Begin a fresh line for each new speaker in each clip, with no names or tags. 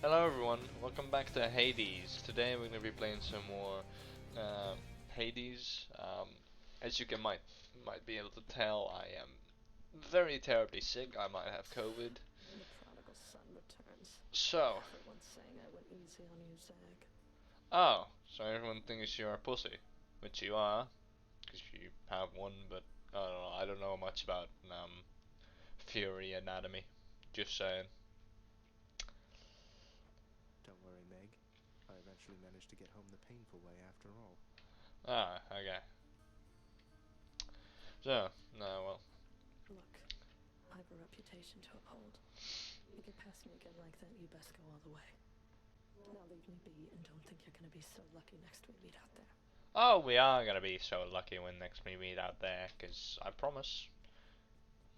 Hello everyone, welcome back to Hades. Today we're going to be playing some more Hades. As you might be able to tell, I am very terribly sick. I might have COVID.
The prodigal son returns.
So,
Everyone's saying I went easy on you, Zag.
so everyone thinks you're a pussy, which you are, because you have one. But I don't know much about Fury anatomy. Just saying.
Don't worry, Meg. I eventually managed to get home the painful way after all.
Okay. So, no, well.
Look, I have a reputation to uphold. If you pass me again like that, you best go all the way. Now leave me be and don't think you're gonna be so lucky next we meet out there.
Oh, we are gonna be so lucky when next we meet out there, because I promise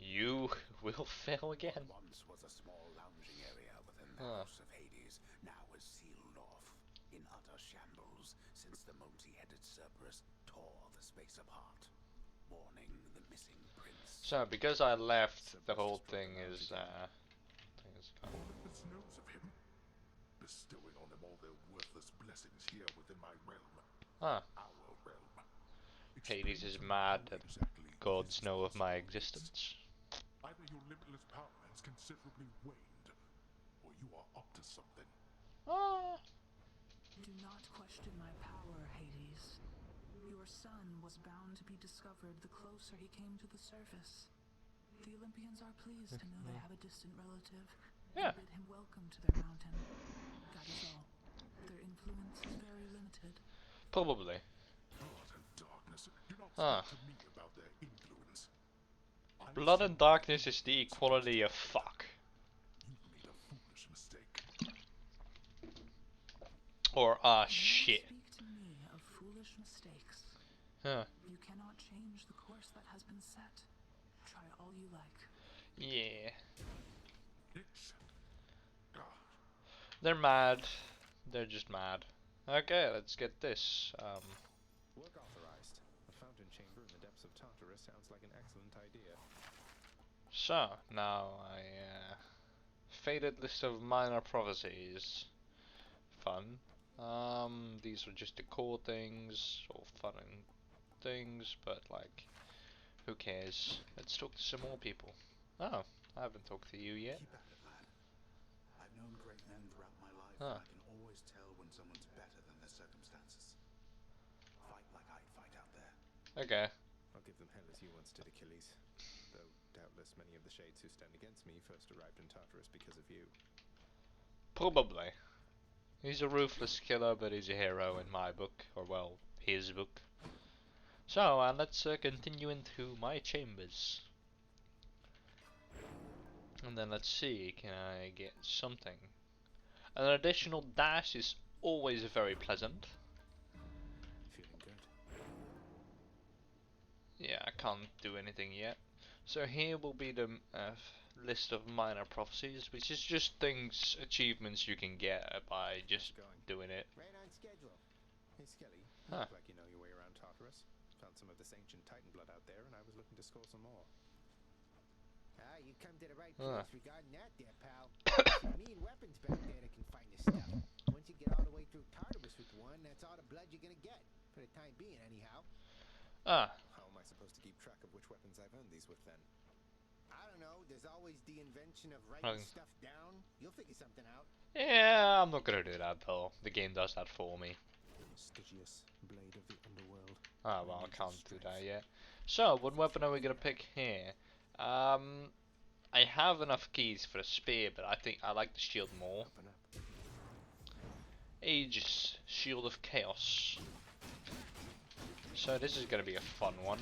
you will fail again.
What once was a small lounging area within the House of Hades now is sealed off, in utter shambles, since the multi-headed Cerberus tore the space apart, warning the missing prince.
So, because I left, the whole thing is, gone.
All of this knows of him, bestowing on them all their worthless blessings here within my realm. Our realm.
Hades is
Explain to me
mad
how
that
exactly
gods
this
know of my
possible is.
existence.
Either your limitless power has considerably waned, or you are up to something.
Do not question my power, Hades. Your son was bound to be discovered the closer he came to the surface. The Olympians are pleased to know they have a distant relative,
Yeah.
and bid him welcome to their mountain. That is all. Their influence is very limited.
Probably.
Blood and darkness do not speak to me about their influence.
Blood and darkness is the equality of fuck.
You've made a foolish mistake.
Or shit.
Speak to me of foolish mistakes. You cannot change the course that has been set. Try all you like.
Yeah.
It's...
They're mad. They're just mad. Okay, let's get this.
Work authorized. A fountain chamber in the depths of Tartarus sounds like an excellent idea.
So, now faded list of minor prophecies. Fun. These are just the core things, or fun things, but like, who cares? Let's talk to some more people. Oh, I haven't talked to you yet.
Keep at it, lad. I've known great men throughout my life, and I can always tell when someone's better than their circumstances. Fight like I'd fight out there.
Okay.
I'll give them hell as you once did Achilles. Though doubtless many of the shades who stand against me first arrived in Tartarus because of you.
Probably. He's a ruthless killer, but he's a hero in my book, or well, his book. So, let's continue into my chambers. And then let's see, can I get something? An additional dash is always very pleasant.
Feeling good.
Yeah, I can't do anything yet. So here will be the list of minor prophecies, which is just things, achievements you can get by just doing it.
Right on schedule. Hey Skelly, you look like you know your way around Tartarus. Found some of this ancient Titan blood out there, and I was looking to score some more.
Ah, you come to the right place regarding that there, pal. Some mean weapons back there that can find this stuff. Once you get all the way through Tartarus with one, that's all the blood you're gonna get. For the time being, anyhow.
How am I supposed to keep track of which weapons I've earned these with, then?
I don't know. There's always the invention of writing stuff down. You'll figure something out.
Yeah, I'm not gonna do that though. The game does that for me.
Prestigious blade of the underworld.
Oh well, I can't do that yet. So, what weapon are we gonna pick here? I have enough keys for a spear, but I think I like the shield more. Aegis, Shield of Chaos. So this is gonna be a fun one.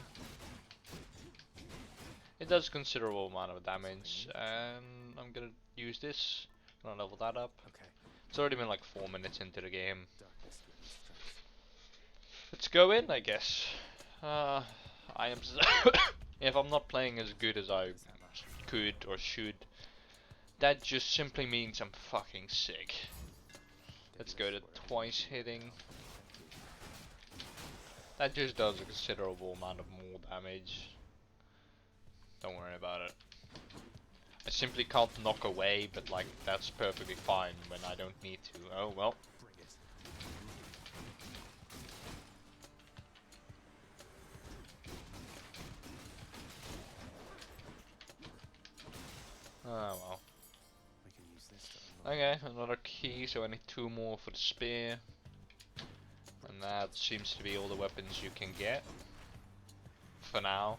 It does considerable amount of damage, and I'm gonna use this. Gonna level that up.
Okay.
It's already been like 4 minutes into the game. Let's go in, I guess. I am. If I'm not playing as good as I could or should, that just simply means I'm fucking sick. Let's go to twice hitting. That just does a considerable amount of more damage. Don't worry about it. I simply can't knock away, but like that's perfectly fine when I don't need to. Oh well. Oh well.
We can use this to unlock.
Okay, another key, so I need 2 more for the spear. And that seems to be all the weapons you can get. For now.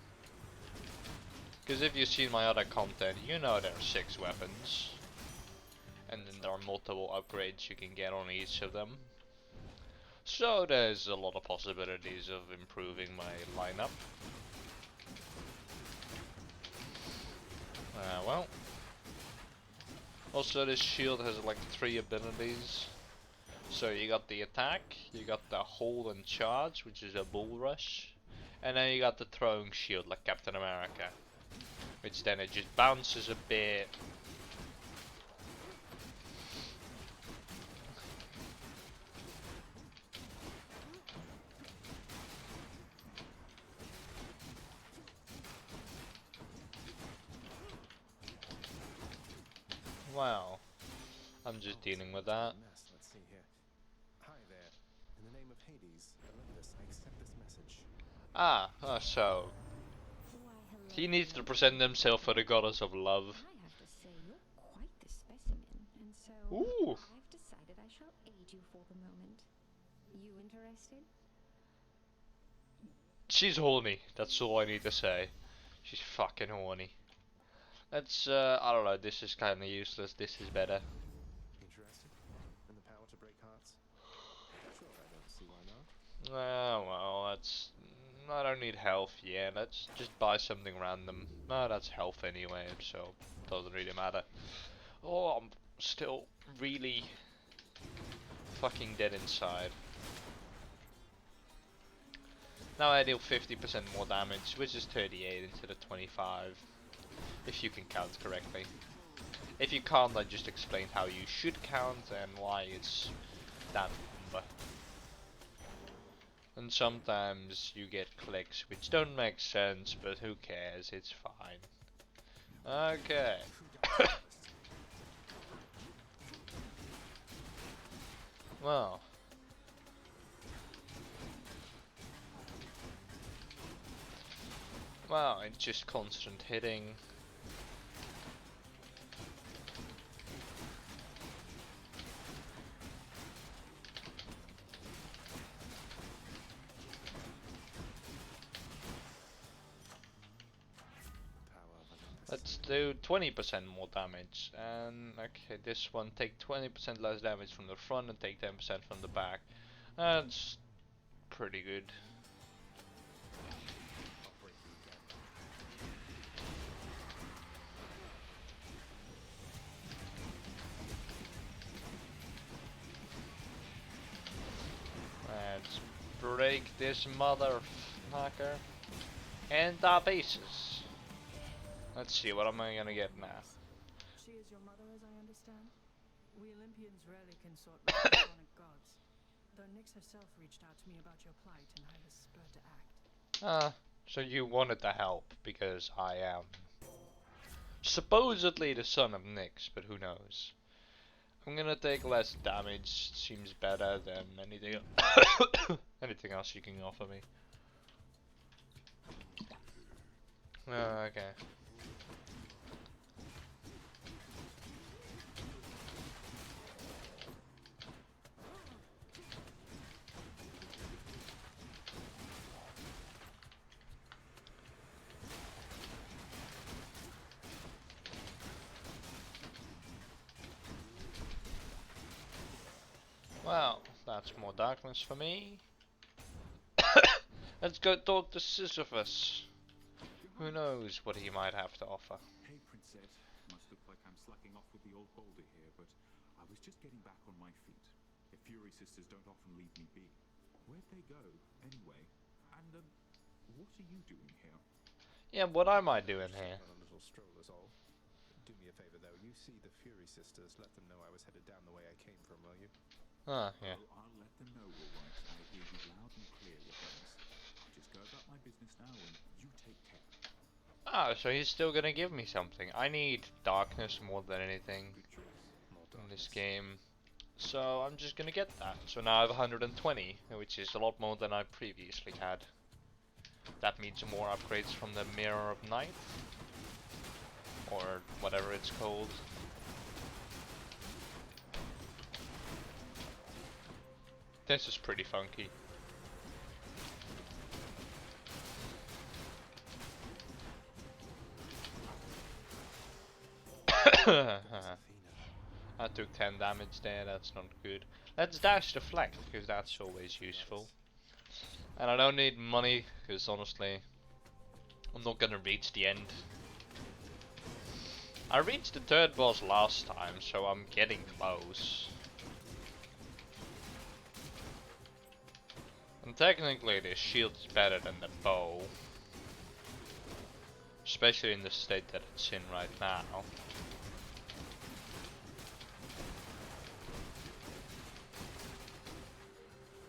Because if you've seen my other content, you know there are 6 weapons. And then there are multiple upgrades you can get on each of them. So there's a lot of possibilities of improving my lineup. Well. Also this shield has like 3 abilities. So you got the attack, you got the hold and charge, which is a bull rush. And then you got the throwing shield like Captain America. Which then it just bounces a bit. Wow. I'm just dealing with that.
Let's see here. Hi there. In the name of Hades, Olympus, I accept this message.
So
Why, hello.
he needs to present himself for the goddess of love.
I have to say, you're quite the specimen, and so
Ooh.
I've decided I shall aid you for the moment. You interested?
She's horny, that's all I need to say. She's fucking horny. That's, I don't know, this is kinda useless, this is better.
Interested? In the power to break hearts? Sure, I don't see why not.
Well, that's... I don't need health, yeah, let's just buy something random. No, that's health anyway, so doesn't really matter. Oh, I'm still really fucking dead inside. Now I deal 50% more damage, which is 38 instead of 25. If you can count correctly. If you can't, I just explained how you should count and why it's that number. And sometimes you get clicks which don't make sense, but who cares, it's fine. Okay. Well. Wow, it's just constant hitting. Let's do 20% more damage, and okay, this one take 20% less damage from the front and take 10% from the back. That's pretty good. Let's break this motherfucker into pieces. Let's see, what am I gonna get now?
She is your mother, as I understand? We Olympians rarely consort with demonic gods. Though Nyx herself reached out to me about your plight, and I was spurred to act.
So you wanted to help, because I am supposedly the son of Nyx, but who knows. I'm gonna take less damage, seems better than anything anything else you can offer me. Okay. Well, that's more darkness for me. Let's go talk to Sisyphus. Who knows what he might have to offer.
Hey, Princess. Must look like I'm slacking off with the old boulder here, but I was just getting back on my feet. The Fury Sisters don't often leave me be. Where'd they go, anyway? And, what are you doing here?
Yeah, what am I doing here?
On a little stroll is all. Do me a favor, though. You see the Fury Sisters. Let them know I was headed down the way I came from, will you?
Yeah.
Oh, I'll let them know, all right. I hear you loud and clear, your friends. I'll just go about my business now, and you take care.
Ah, so he's still gonna give me something. I need darkness more than anything in this game. So I'm just gonna get that. So now I have 120, which is a lot more than I previously had. That means more upgrades from the Mirror of Night. Or whatever it's called. This is pretty funky. I took 10 damage there, that's not good. Let's dash deflect, because that's always useful. And I don't need money, because honestly, I'm not gonna reach the end. I reached the third boss last time, so I'm getting close. And technically the shield is better than the bow. Especially in the state that it's in right now.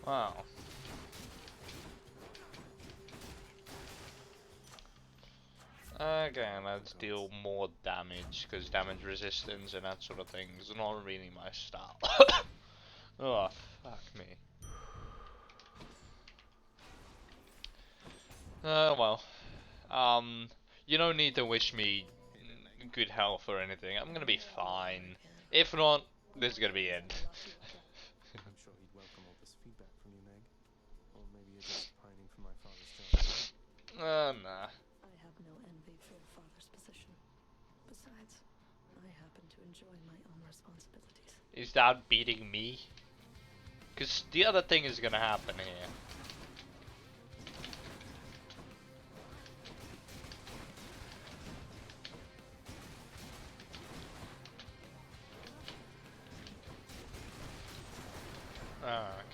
Wow. Okay, let's deal more damage, because damage resistance and that sort of thing is not really my style. Oh, fuck me. Well. You don't need to wish me good health or anything. I'm gonna be fine. If not, this is gonna be it.
I'm sure he'd welcome all this feedback from you, Meg. Or maybe you're just pining for my father's job.
Nah.
I have no envy for your father's position. Besides, I happen to enjoy my own responsibilities.
Is that beating me? Because the other thing is gonna happen here.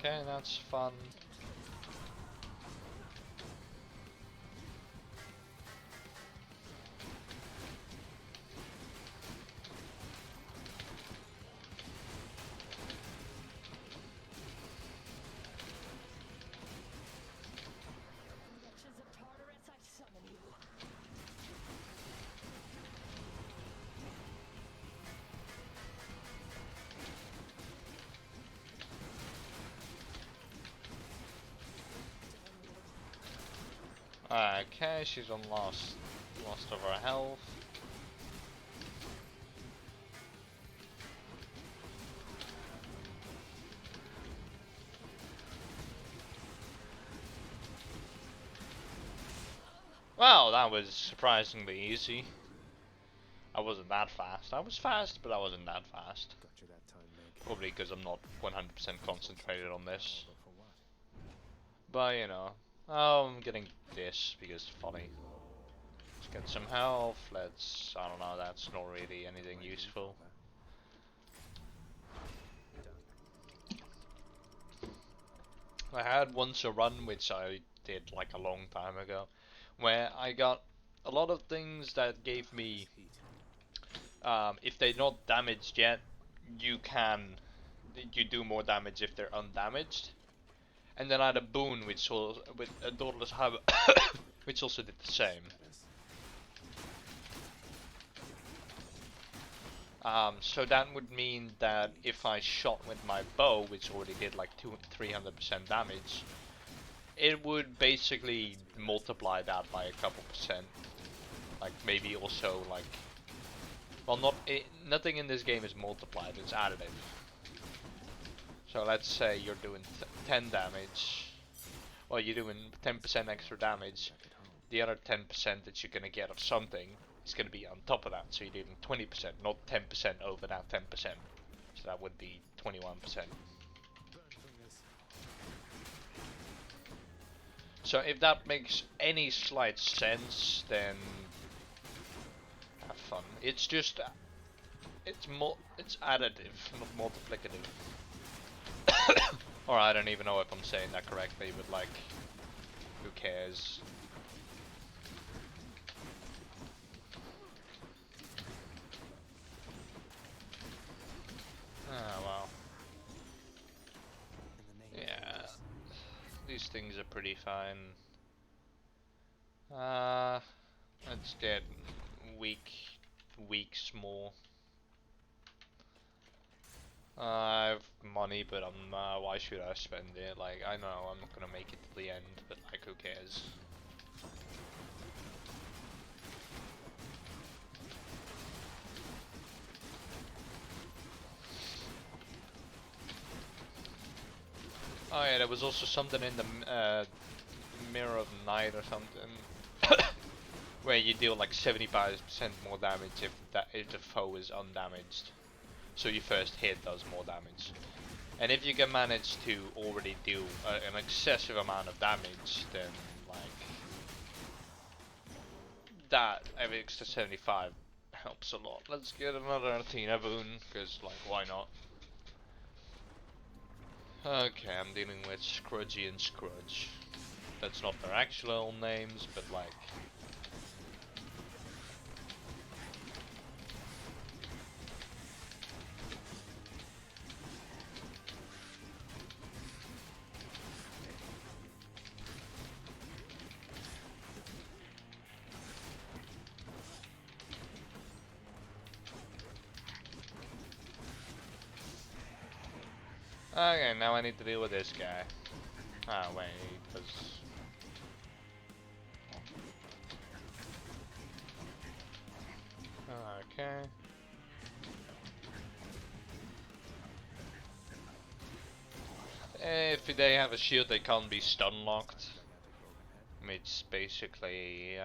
Okay, that's fun.
Wretches of Tartarus, I summon you.
Okay, she's on lost of her health. Wow, that was surprisingly easy. I wasn't that fast. I was fast, but I wasn't that fast.
Got you that time, Meg.
Probably because I'm not 100% concentrated on this.
But for what?
But you know, I'm getting this because it's funny. Let's get some health. Let's, I don't know, that's not really anything useful. I had once a run, which I did like a long time ago, where I got a lot of things that gave me, if they're not damaged yet, you do more damage if they're undamaged. And then I had a boon which with a Dauntless Hub, which also did the same. So that would mean that if I shot with my bow, which already did like 300% damage, it would basically multiply that by a couple percent. Like maybe also like, well, nothing in this game is multiplied; it's additive. So let's say you're doing 10 damage. Well, you're doing 10% extra damage. The other 10% that you're gonna get of something is going to be on top of that, so you're doing 20%, not 10% over that 10%. So that would be 21%. So if that makes any slight sense, then have fun. It's just, it's additive, not multiplicative. Or I don't even know if I'm saying that correctly, but like, who cares? Oh wow. Yeah, these things are pretty fine. Let's get weeks more. I have money, but why should I spend it? Like, I know I'm not gonna make it to the end, but like, who cares? Oh yeah, there was also something in the Mirror of Night or something, where you deal like 75% more damage if the foe is undamaged. So your first hit does more damage. And if you can manage to already do an excessive amount of damage, then like that every extra 75 helps a lot. Let's get another Athena boon, because like why not? Okay, I'm dealing with Scrudgy and Scrudge. That's not their actual names, but like... Okay, now I need to deal with this guy. Ah, wait, because... Okay. If they have a shield, they can't be stun locked. Which basically,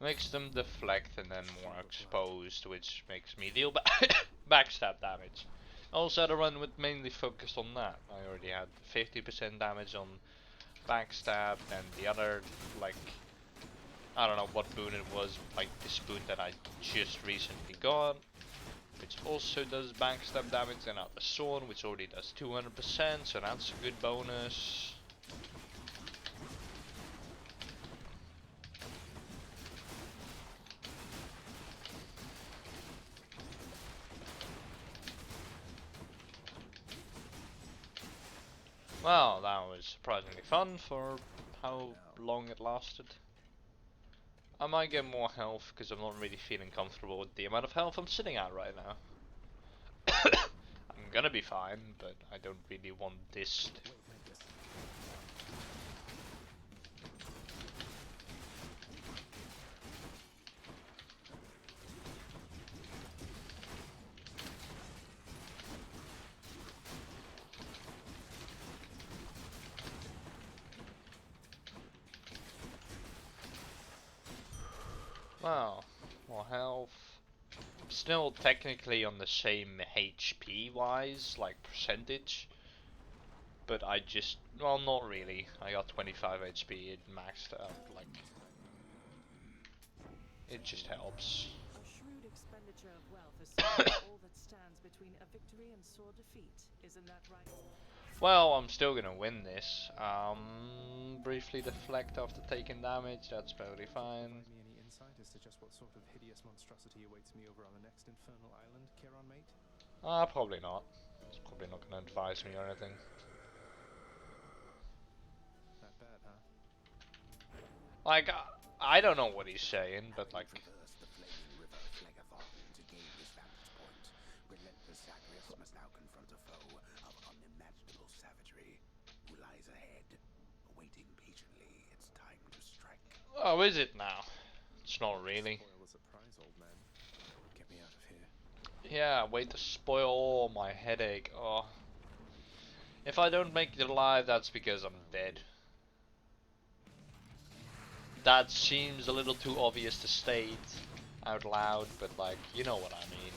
makes them deflect and then more exposed, which makes me deal backstab damage. Also had a run with mainly focused on that. I already had 50% damage on backstab, and the other, like, I don't know what boon it was, like this boon that I just recently got, which also does backstab damage, and out the sword, which already does 200%, so that's a good bonus. Well, that was surprisingly fun for how long it lasted. I might get more health because I'm not really feeling comfortable with the amount of health I'm sitting at right now. I'm gonna be fine, but I don't really want this to... Wow, more health. Still technically on the same HP wise, like percentage. But I just, well, not really. I got 25 HP, it maxed out, like, it just helps.
A shrewd expenditure of wealth is certainly all that stands between a victory and sore defeat. Isn't that right?
Well, I'm still gonna win this. Briefly deflect after taking damage, that's totally fine.
Provide me any insight as to just what sort of hideous monstrosity awaits me over on the next infernal island, Charon mate?
Probably not. It's probably not gonna advise me or anything.
That bad, huh?
Like, I don't know what he's saying, but like...
Traversed the flaming river Phlegethon to gain his vantage point. Relentless Zagreus must now confront a foe of unimaginable savagery who lies ahead, awaiting patiently its time to strike.
Oh, is it now? It's not really.
Spoil the surprise, old man. Get me out of here.
Yeah, wait to spoil all my headache. Oh. If I don't make it alive, that's because I'm dead. That seems a little too obvious to state out loud, but like, you know what I mean.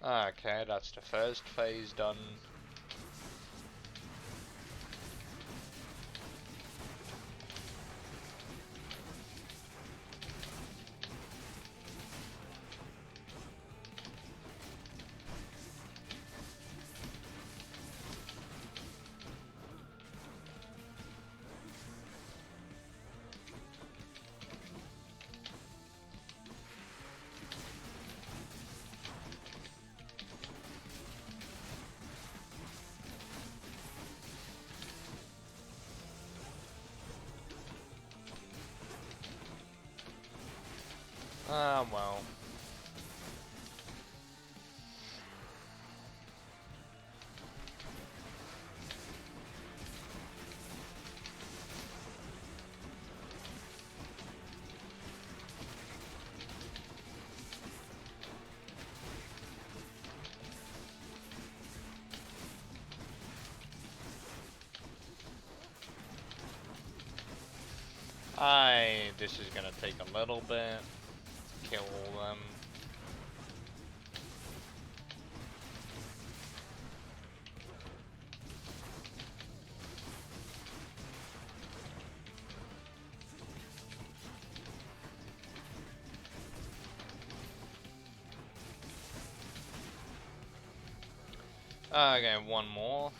Okay, that's the first phase done. Ah, well. This is gonna take a little bit. Kill them. Okay, one more.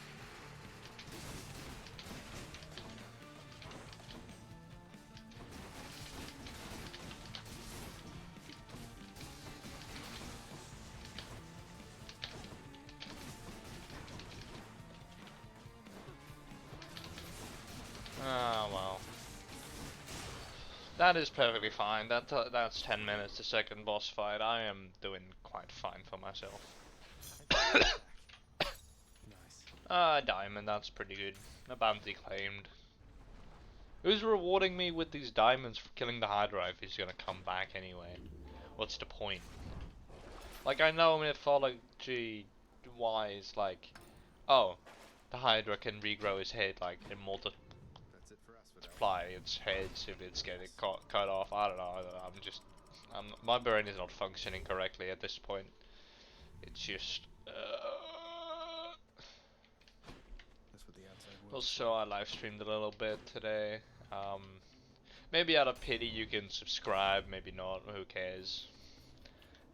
Ah, well. That is perfectly fine. That's 10 minutes the second boss fight. I am doing quite fine for myself.
Nice.
Diamond, that's pretty good. A bounty claimed. Who's rewarding me with these diamonds for killing the Hydra if he's gonna come back anyway? What's the point? Like, I know mythology wise, like, oh, the Hydra can regrow his head, like, and
That's it for us for now.
multiply its heads if it's getting cut off. I don't know. My brain is not functioning correctly at this point. It's just.
That's what the outside world
Also, I live streamed a little bit today. Maybe out of pity you can subscribe, maybe not. Who cares?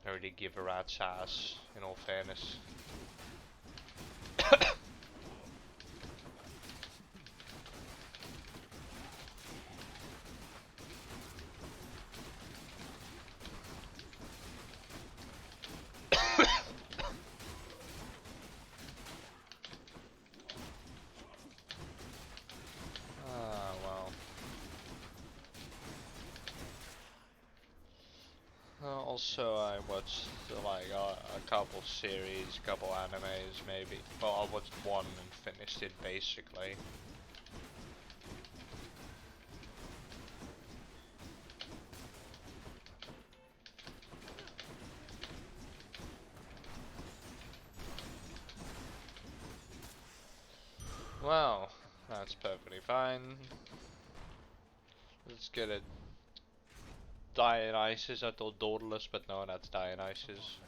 I already give a rat's ass. In all fairness. Also, I watched like a couple series, couple animes, maybe. Well, I watched one and finished it basically. Well, that's perfectly fine. Let's get it. Dionysus, I thought Daedalus, but no, that's Dionysus.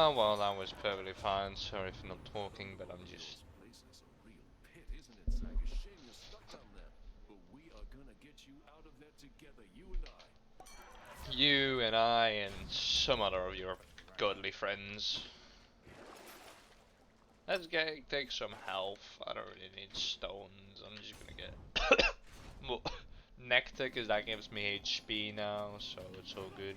Well, that was perfectly fine. Sorry for not talking, but I'm just.
This place is a real pit, isn't it, Zach? A shame you're stuck down there. But we are gonna get you out of there together, you and I.
You and I and some other of your godly friends. Let's take some health. I don't really need stones. I'm just gonna get well, nectar because that gives me HP now, so it's all good.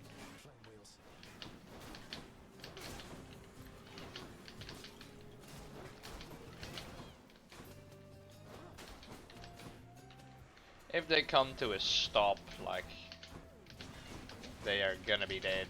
If they come to a stop, like, they are gonna be dead.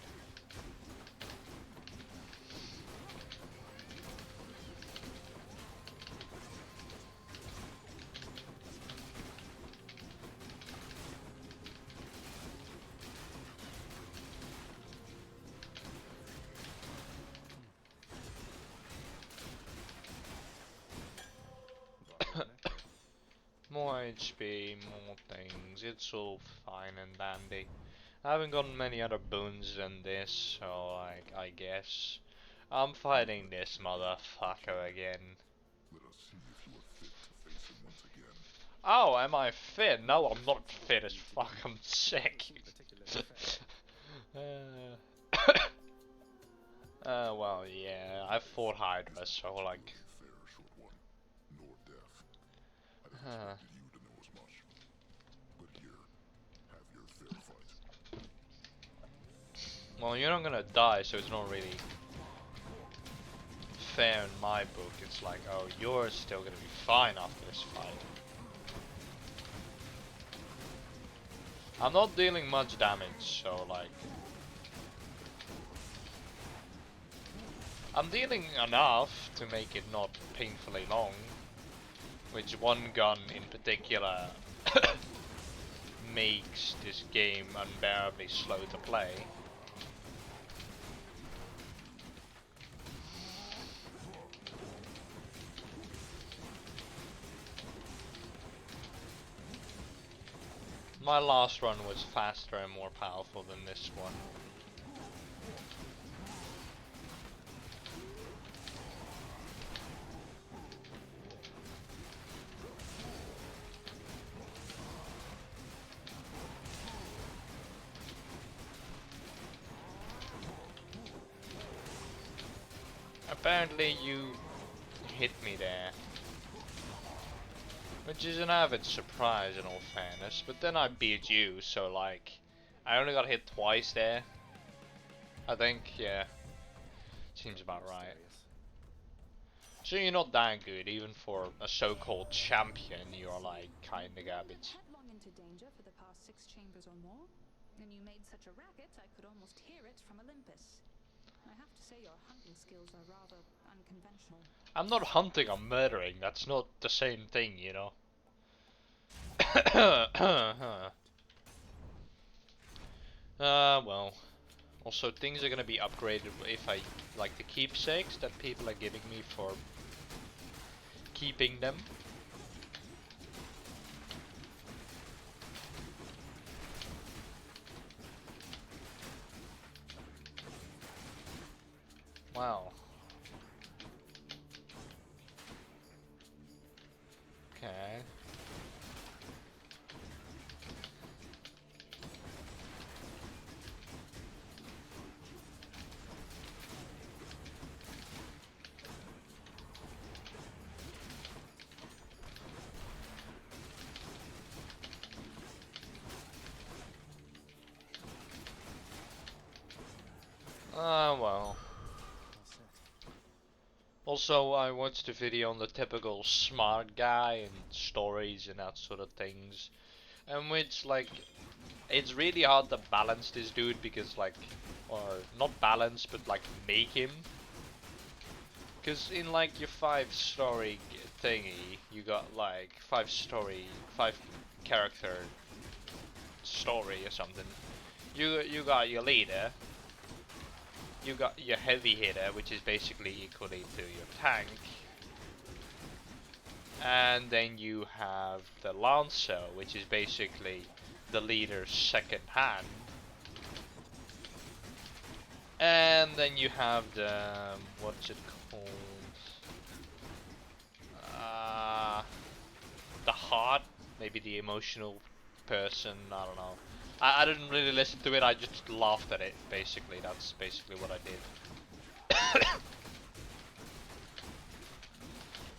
More HP, more things, it's all fine and dandy. I haven't gotten many other boons than this, so like, I guess I'm fighting this motherfucker again.
Let us see if you are fit to face him once again.
Oh, am I fit? No, I'm not fit as fuck. I'm sick. Well, yeah, I fought Hydra, so like. Well, you're not gonna die, so it's not really fair in my book. It's like, oh, you're still gonna be fine after this fight. I'm not dealing much damage, so like. I'm dealing enough to make it not painfully long. Which one gun in particular makes this game unbearably slow to play. My last run was faster and more powerful than this one. Apparently you hit me there. Which is an avid surprise in all fairness, but then I beat you, so like, I only got hit twice there. I think, yeah. Seems about right. So you're not that good, even for a so-called champion, you're like, kinda garbage.
Headlong into danger for the past 6 chambers or more, and you made such a racket I could almost hear it from Olympus. I have to say your hunting skills are rather unconventional.
I'm not hunting, I'm murdering. That's not the same thing, you know. Well. Also, things are gonna be upgraded if I like the keepsakes that people are giving me for keeping them. Wow. Okay. Well. Also, I watched a video on the typical smart guy and stories and that sort of things. And which, like, it's really hard to balance this dude because, like, or not balance, but like make him. Because in like your 5-story thingy, you got like 5 character story or something. You got your leader. You got your heavy hitter, which is basically equally to your tank. And then you have the lancer, which is basically the leader's second hand. And then you have the, what's it called? The heart, maybe the emotional person, I don't know. I didn't really listen to it, I just laughed at it, basically. That's basically what I did.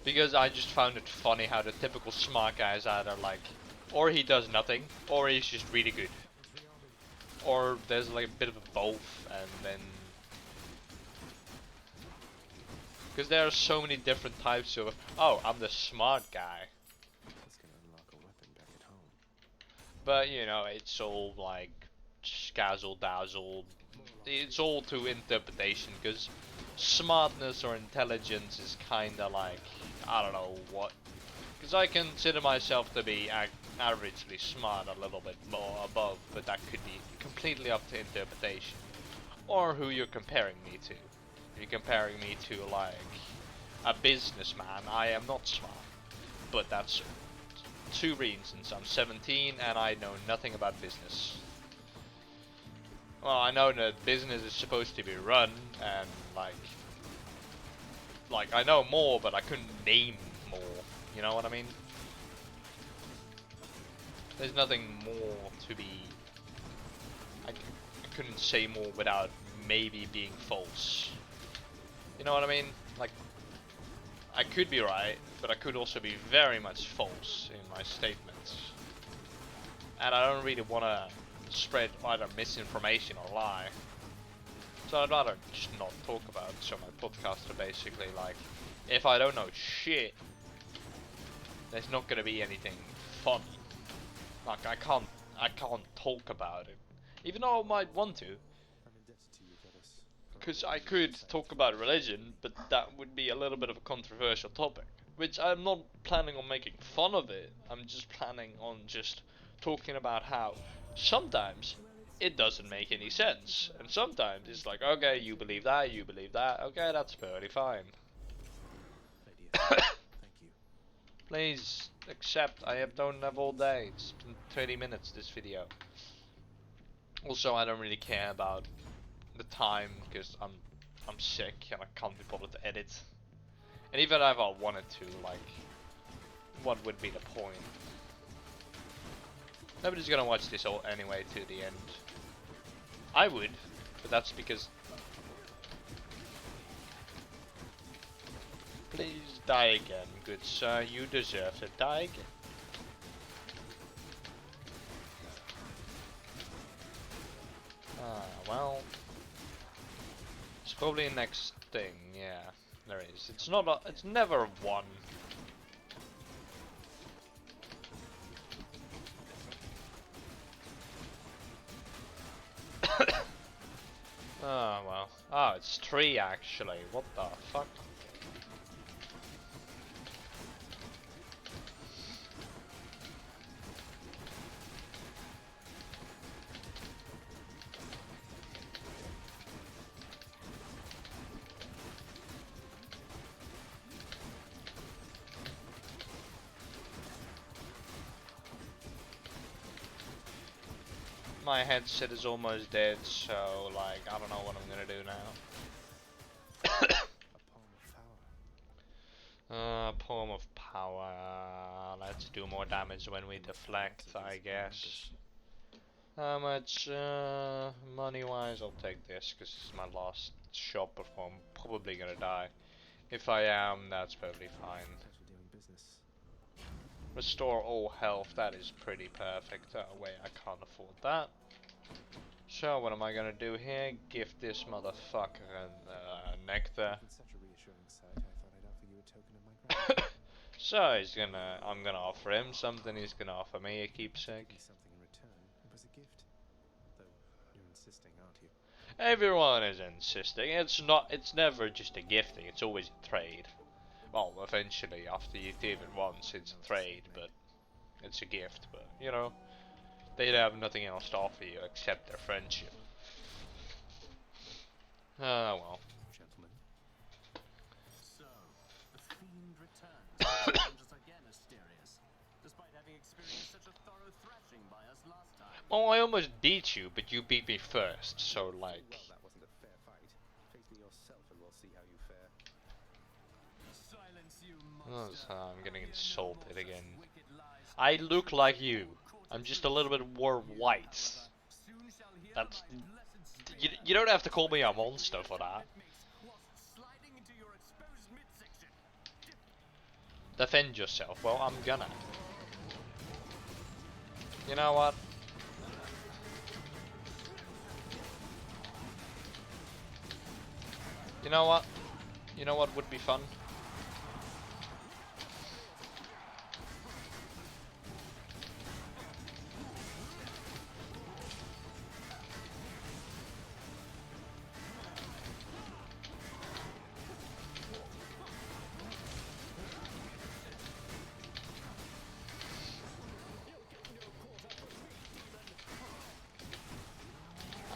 Because I just found it funny how the typical smart guys either like, or he does nothing, or he's just really good. Or there's like a bit of a both, and then... Because there are so many different types of, oh, I'm the smart guy.
That's gonna unlock a weapon back at home.
But, you know, it's all like, scazzle dazzle. It's all to interpretation, because smartness or intelligence is kinda like, I don't know what. Because I consider myself to be averagely smart, a little bit more above, but that could be completely up to interpretation. Or who you're comparing me to. If you're comparing me to like a businessman, I am not smart. But that's 2 reasons. I'm 17 and I know nothing about business. Well, I know that business is supposed to be run and like I know more, but I couldn't name more. You know what I mean? There's nothing more to be. I couldn't say more without maybe being false. You know what I mean? Like, I could be right, but I could also be very much false in my statements. And I don't really want to spread either misinformation or lie. So I'd rather just not talk about it. So my podcasts are basically like, if I don't know shit, there's not gonna be anything funny. Like I can't talk about it, even though I might want to. Because I could talk about religion, but that would be a little bit of a controversial topic. Which I'm not planning on making fun of it. I'm just planning on just talking about how sometimes it doesn't make any sense. And sometimes it's like, okay, you believe that, okay, that's perfectly fine.
Thank you.
Please accept, don't have all day. It's been 30 minutes this video. Also, I don't really care about the time because I'm sick and I can't be bothered to edit. And even if I wanted to, like, what would be the point? Nobody's gonna watch this all anyway to the end. I would, but that's because. Please die again, good sir. You deserve to die again. Ah, well. It's probably the next thing, yeah. There is. It's not a, it's never one. Oh, well. Oh, it's 3 actually. What the fuck? My headset is almost dead, so like I don't know what I'm gonna do now. Poem of power. Let's do more damage when we deflect, I guess. How much money-wise? I'll take this because this is my last shot before I'm probably gonna die. If I am, that's perfectly fine. Restore all health. That is pretty perfect. Oh wait, I can't afford that. So what am I gonna do here? Gift this motherfucker nectar. So I'm gonna offer him something. He's gonna offer me a keepsake. Everyone is insisting. It's never just a gifting. It's always a trade. Well, eventually, after you give it once, it's a trade, but it's a gift. But you know, they have nothing else to offer you except their friendship. Ah, well.
Gentlemen. So, the fiend returns. Just again mysterious, despite having experienced such a thorough thrashing by us last time.
Oh, I almost beat you, but you beat me first. So like.
Well, that wasn't a fair fight. Face me yourself, and we'll see how you fare.
Silence, you monster.
Oh, I'm getting insulted again. I look like you. I'm just a little bit more white. That's. You don't have to call me a monster for that. Defend yourself. Well, I'm gonna. You know what? You know what? You know what would be fun?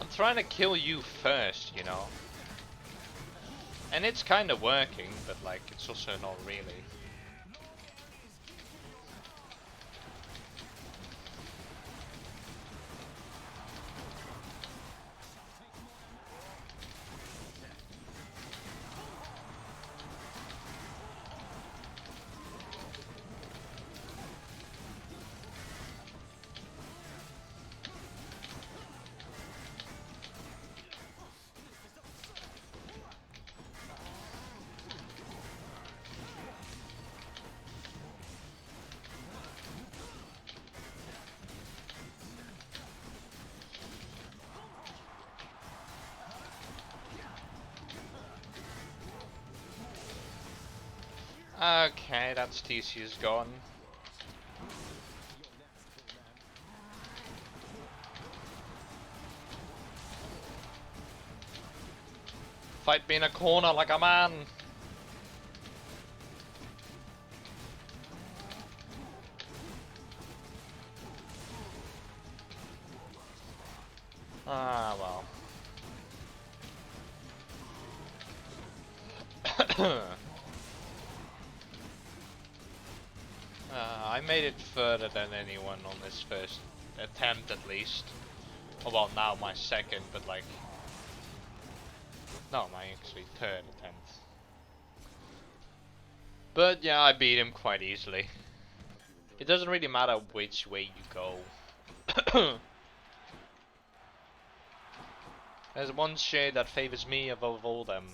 I'm trying to kill you first, you know. And it's kind of working, but like it's also not really. Okay, that's TC's gone. Fight me in a corner like a man. Ah, well. I made it further than anyone on this first attempt at least. Oh, well, now my second, but like... No, my actually third attempt. But yeah, I beat him quite easily. It doesn't really matter which way you go. There's one shade that favors me above all them.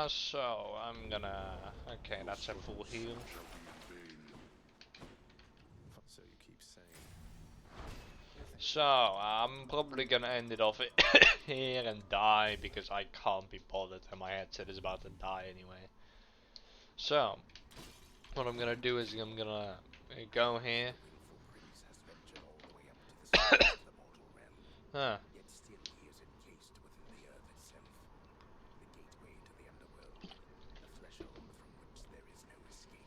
So I'm gonna... Okay, that's a full heal.
So you keep saying.
So, I'm probably gonna end it off here and die because I can't be bothered and my headset is about to die anyway. So, what I'm gonna do is I'm gonna go here. Huh.
Yet still he is encased within the earth itself. The gateway to the underworld. A threshold from which there is no escape.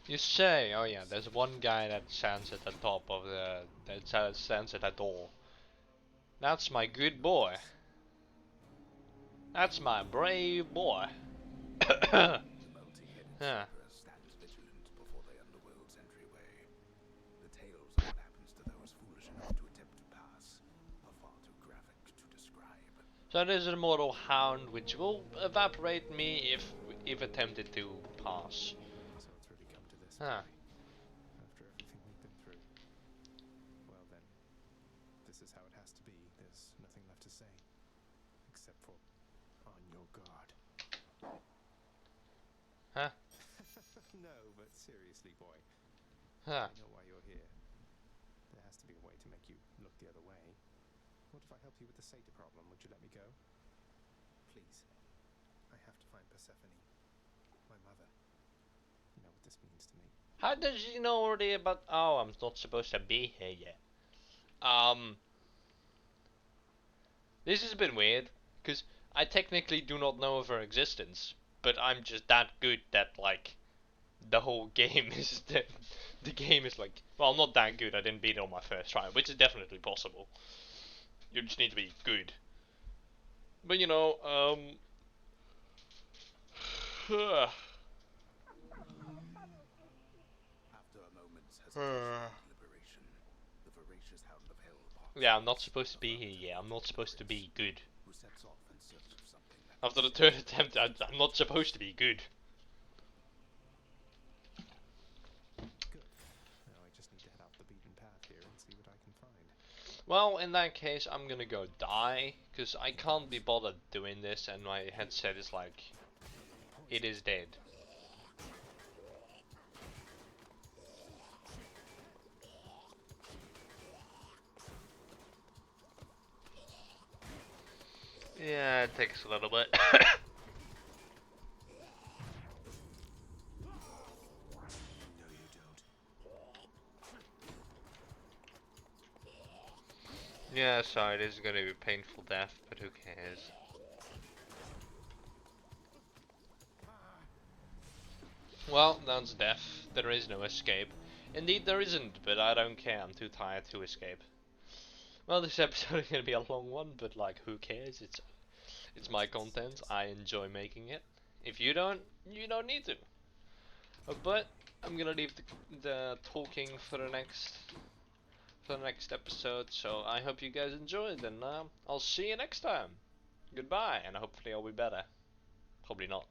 You say, oh yeah, there's one guy that stands at the top of the... that stands at that door. That's my good boy. That's my brave boy.
The multi-headed
Huh.
Cerberus stands vigilant before the underworld's entryway. The tales of what happens to those foolish enough to attempt to pass are far too graphic to describe.
So there's an immortal hound which will evaporate me if attempted to pass.
So it's really come to this.
Huh.
After everything we've been through. Well then, this is how it has to be. There's nothing left to say. Except for, on your guard.
Huh?
No, but seriously, boy.
Huh.
I know why you're here. There has to be a way to make you look the other way. What if I helped you with the Sata problem? Would you let me go? Please. I have to find Persephone. My mother. You know what this means to me.
How does she know already about... Oh, I'm not supposed to be here yet. This has been weird, because I technically do not know of her existence, but I'm just that good that, like, the whole game is... the game is like... Well, not that good, I didn't beat it on my first try, which is definitely possible. You just need to be good. But, you know,
After a moment's hesitation and deliberation, the voracious hound of hell barks
yeah, I'm not supposed to be here yet. I'm not supposed to be good.
who sets off in search of something that
After the third attempt, I'm not supposed to be good.
Good. Now I just need to head off the beaten path here and see what I can find.
Well, in that case, I'm gonna go die, because I can't be bothered doing this, and my headset is like... It is dead. Yeah, it takes a little bit.
No, you don't.
Yeah, so it is gonna be painful death, but who cares? Well, that's death. There is no escape. Indeed, there isn't, but I don't care. I'm too tired to escape. Well, this episode is gonna be a long one, but like, who cares? It's my content. I enjoy making it. If you don't, you don't need to. But I'm gonna leave the talking for the next episode. So I hope you guys enjoyed, and I'll see you next time. Goodbye, and hopefully I'll be better. Probably not.